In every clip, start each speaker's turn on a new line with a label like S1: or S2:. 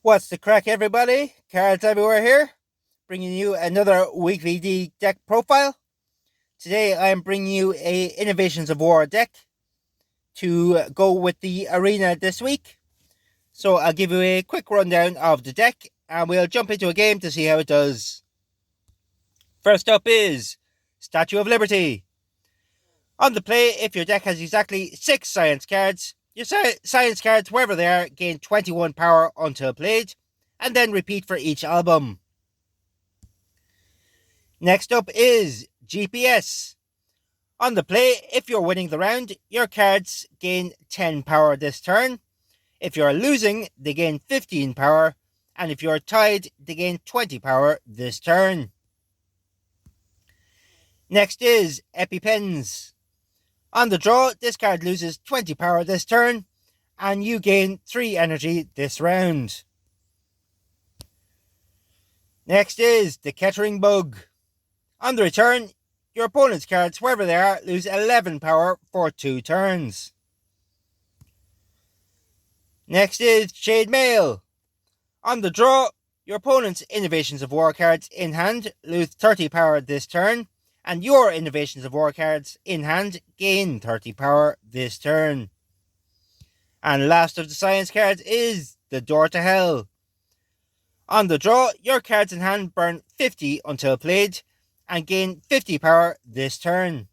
S1: What's the crack, everybody? Cards everywhere here, bringing you another weekly deck profile. Today I am bringing you a Innovations of War deck to go with the arena this week. So I'll give you a quick rundown of the deck and we'll jump into a game to see how it does. First up is Statue of Liberty. On the play, if your deck has exactly 6 science cards, your science cards, wherever they are, gain 21 power until played, and then repeat for each album. Next up is GPS. On the play, if you're winning the round, your cards gain 10 power this turn. If you're losing, they gain 15 power, and if you're tied, they gain 20 power this turn. Next is EpiPens. On the draw, this card loses 20 power this turn, and you gain 3 energy this round. Next is the Kettering Bug. On the return, your opponent's cards, wherever they are, lose 11 power for 2 turns. Next is Shade Mail. On the draw, your opponent's Innovations of War cards in hand lose 30 power this turn, and your Innovations of War cards in hand gain 30 power this turn. And last of the science cards is the Door to Hell. On the draw, your cards in hand burn 50 until played, and gain 50 power this turn.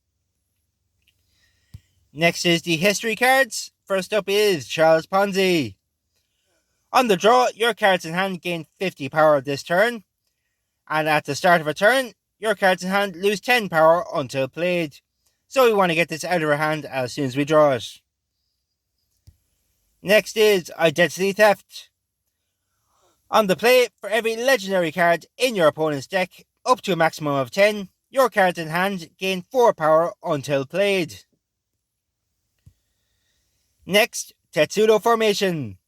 S1: Next is the history cards. First up is Charles Ponzi. On the draw, your cards in hand gain 50 power this turn, and at the start of a turn, your cards in hand lose 10 power until played. So we want to get this out of our hand as soon as we draw it. Next is Identity Theft. On the play, for every legendary card in your opponent's deck, up to a maximum of 10, your cards in hand gain 4 power until played. Next, Tetsudo Formation.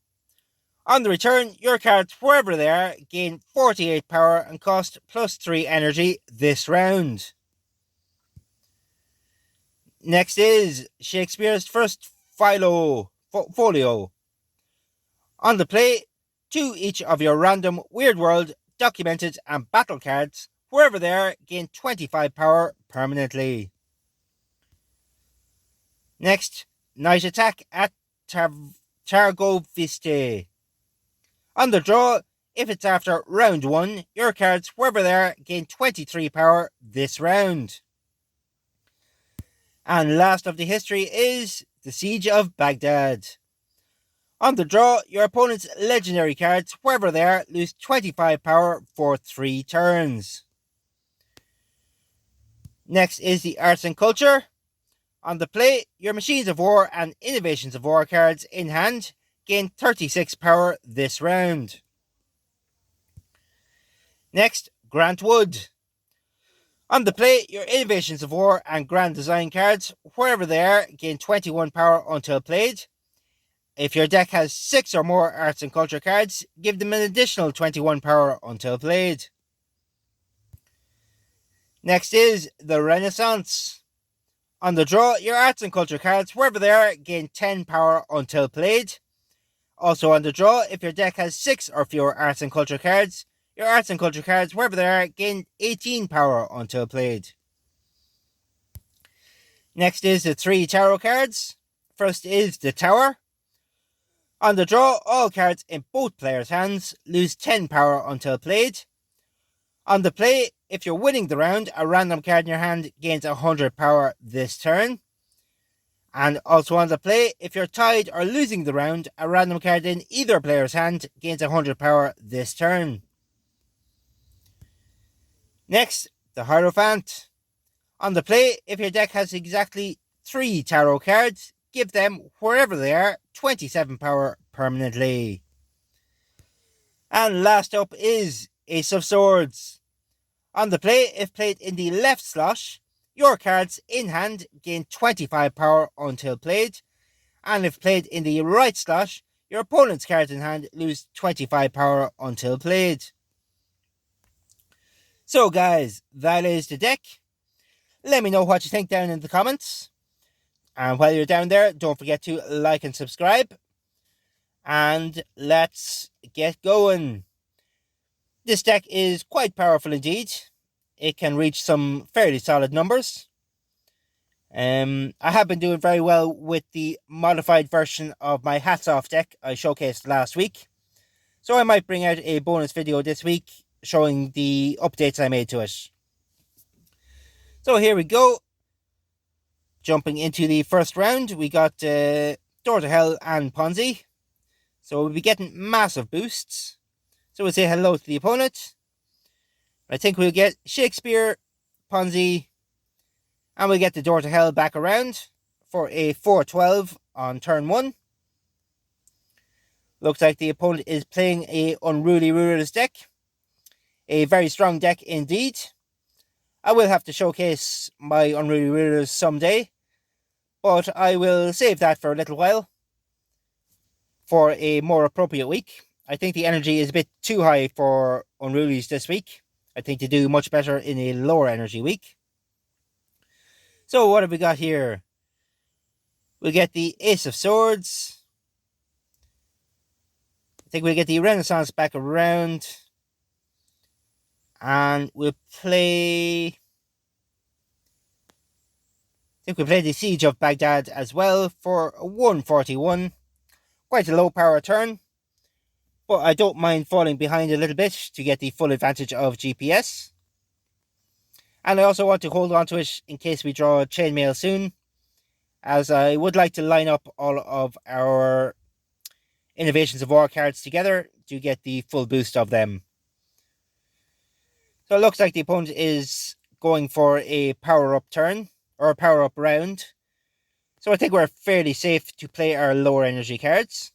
S1: On the return, your cards, wherever they are, gain 48 power and cost plus 3 energy this round. Next is Shakespeare's First Folio. On the play, 2 each of your random Weird World, Documented and Battle cards, wherever they are, gain 25 power permanently. Next, Night Attack at Targoviste. On the draw, if it's after round 1, your cards, wherever they are, gain 23 power this round. And last of the history is the Siege of Baghdad. On the draw, your opponent's legendary cards, wherever they are, lose 25 power for 3 turns. Next is the Arts and Culture. On the play, your Machines of War and Innovations of War cards in hand gain 36 power this round. Next, Grant Wood. On the play, your Innovations of War and Grand Design cards, wherever they are, gain 21 power until played. If your deck has 6 or more Arts and Culture cards, give them an additional 21 power until played. Next is the Renaissance. On the draw, your Arts and Culture cards, wherever they are, gain 10 power until played. Also on the draw, if your deck has 6 or fewer Arts and Culture cards, your Arts and Culture cards, wherever they are, gain 18 power until played. Next is the 3 Tarot cards. First is the Tower. On the draw, all cards in both players' hands lose 10 power until played. On the play, if you're winning the round, a random card in your hand gains 100 power this turn. And also on the play, if you're tied or losing the round, a random card in either player's hand gains 100 power this turn. Next, the Hierophant. On the play, if your deck has exactly 3 tarot cards, give them, wherever they are, 27 power permanently. And last up is Ace of Swords. On the play, if played in the left slot, your cards in hand gain 25 power until played, and if played in the right slot, your opponent's cards in hand lose 25 power until played. So guys, that is the deck. Let me know what you think down in the comments. And while you're down there, don't forget to like and subscribe. And let's get going. This deck is quite powerful indeed. It can reach some fairly solid numbers. I have been doing very well with the modified version of my Hats Off deck I showcased last week. So I might bring out a bonus video this week showing the updates I made to it. So here we go. Jumping into the first round, we got Door to Hell and Ponzi. So we'll be getting massive boosts. So we'll say hello to the opponent. I think we'll get Shakespeare, Ponzi, and we'll get the Door to Hell back around for a 4-12 on turn 1. Looks like the opponent is playing a Unruly Rulers deck. A very strong deck indeed. I will have to showcase my Unruly Rulers someday, but I will save that for a little while for a more appropriate week. I think the energy is a bit too high for Unrulies this week. I think they do much better in a lower energy week. So what have we got here? We'll get the Ace of Swords. I think we'll get the Renaissance back around. And we'll play... I think we'll play the Siege of Baghdad as well for a 141. Quite a low power turn. But I don't mind falling behind a little bit to get the full advantage of GPS. And I also want to hold on to it in case we draw Chainmail soon, as I would like to line up all of our Innovations of War cards together to get the full boost of them. So it looks like the opponent is going for a power-up turn, or a power-up round. So I think we're fairly safe to play our lower energy cards.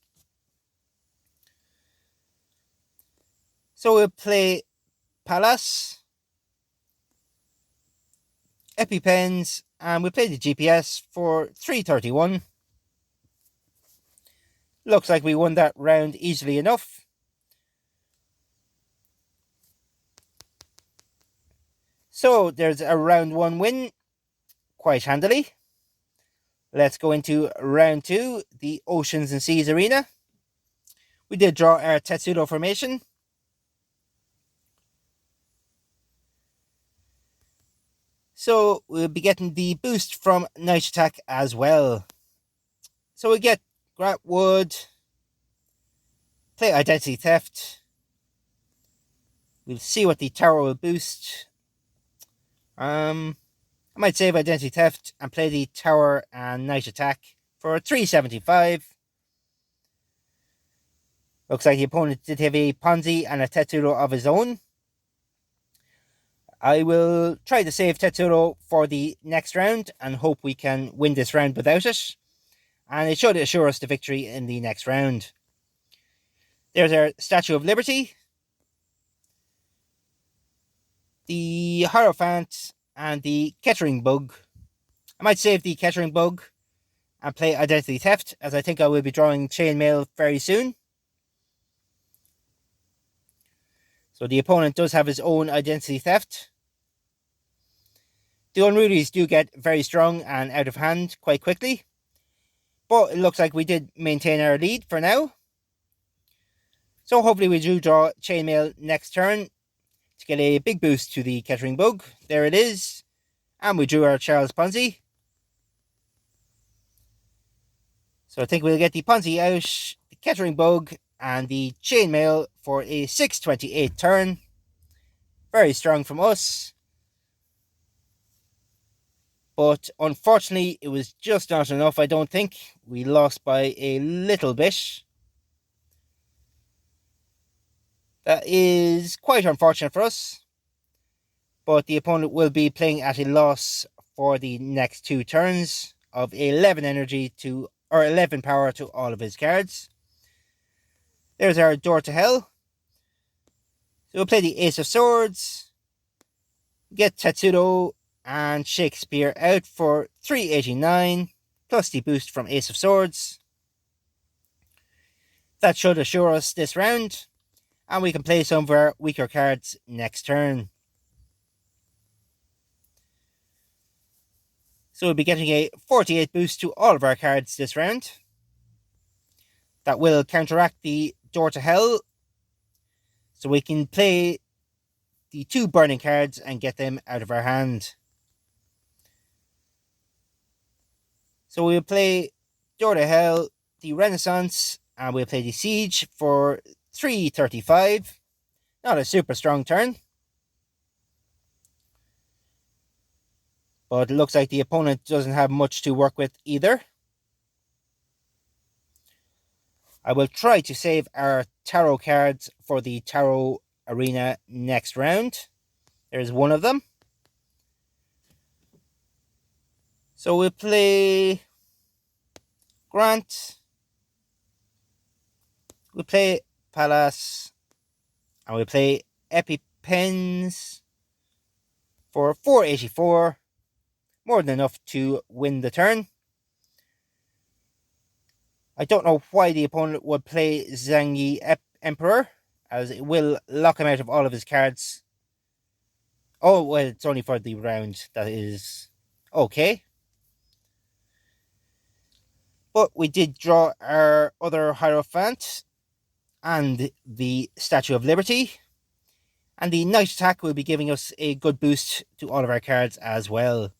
S1: So we'll play Palace, EpiPens, and we'll play the GPS for 331. Looks like we won that round easily enough. So there's a round 1 win, quite handily. Let's go into round 2, the Oceans and Seas Arena. We did draw our Tetsudo formation. So we'll be getting the boost from Night Attack as well. So we get Grant Wood, play Identity Theft. We'll see what the tower will boost. I might save Identity Theft and play the tower and Night Attack for 375. Looks like the opponent did have a Ponzi and a Tetsudo of his own. I will try to save Tetsudo for the next round and hope we can win this round without it. And it should assure us the victory in the next round. There's our Statue of Liberty, the Hierophant, and the Kettering Bug. I might save the Kettering Bug and play Identity Theft, as I think I will be drawing Chainmail very soon. So the opponent does have his own Identity Theft. The Unrulies do get very strong and out of hand quite quickly. But it looks like we did maintain our lead for now. So hopefully we do draw Chainmail next turn to get a big boost to the Kettering Bug. There it is. And we drew our Charles Ponzi. So I think we'll get the Ponzi out, the Kettering Bug, and the Chainmail for a 628 turn. Very strong from us. But unfortunately, it was just not enough, I don't think. We lost by a little bit. That is quite unfortunate for us. But the opponent will be playing at a loss for the next 2 turns of 11 energy to, or 11 power to all of his cards. There's our Door to Hell. So we'll play the Ace of Swords, get Tetsudo and Shakespeare out for 389, plus the boost from Ace of Swords. That should assure us this round, and we can play some of our weaker cards next turn. So we'll be getting a 48 boost to all of our cards this round. that will counteract the Door to Hell. So we can play the 2 burning cards and get them out of our hand. So we'll play Door to Hell, the Renaissance, and we'll play the Siege for 335. Not a super strong turn. But it looks like the opponent doesn't have much to work with either. I will try to save our tarot cards for the tarot arena next round. There's one of them. So we'll play Grant. We'll play Palace. And we'll play EpiPens for 484. More than enough to win the turn. I don't know why the opponent would play Zangi Emperor, as it will lock him out of all of his cards. Oh, well, it's only for the round. That is okay. But we did draw our other Hierophant and the Statue of Liberty. And the Night Attack will be giving us a good boost to all of our cards as well.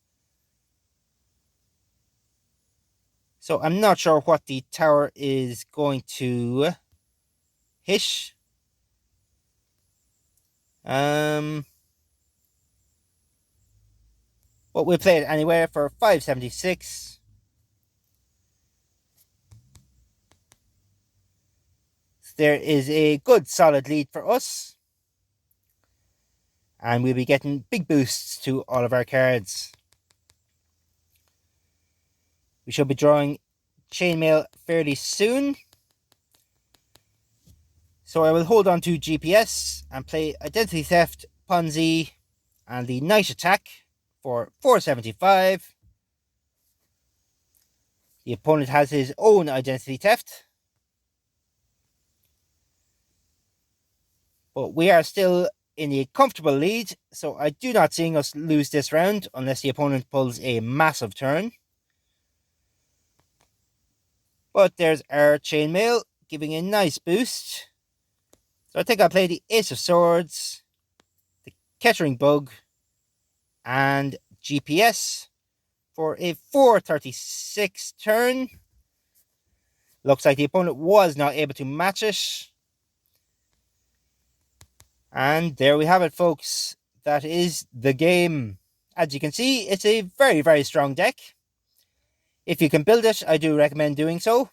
S1: So I'm not sure what the tower is going to hit. But we'll play it anywhere for 576. There is a good solid lead for us. And we'll be getting big boosts to all of our cards. We should be drawing Chainmail fairly soon. So I will hold on to GPS and play Identity Theft, Ponzi, and the Night Attack for 475. The opponent has his own Identity Theft. But we are still in a comfortable lead, so I do not see us lose this round unless the opponent pulls a massive turn. But there's our Chainmail, giving a nice boost. So I think I'll play the Ace of Swords, the Kettering Bug, and GPS for a 436 turn. Looks like the opponent was not able to match it. And there we have it, folks. That is the game. As you can see, it's a very, very strong deck. If you can build it, I do recommend doing so.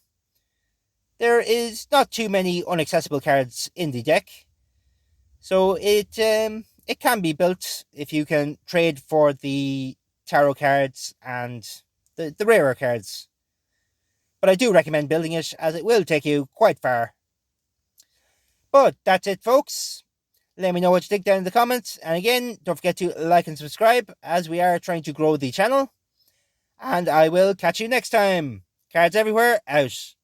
S1: There is not too many inaccessible cards in the deck. So it can be built if you can trade for the tarot cards and the rarer cards. But I do recommend building it, as it will take you quite far. But that's it, folks. Let me know what you think down in the comments. And again, don't forget to like and subscribe, as we are trying to grow the channel. And I will catch you next time. Cards everywhere, out.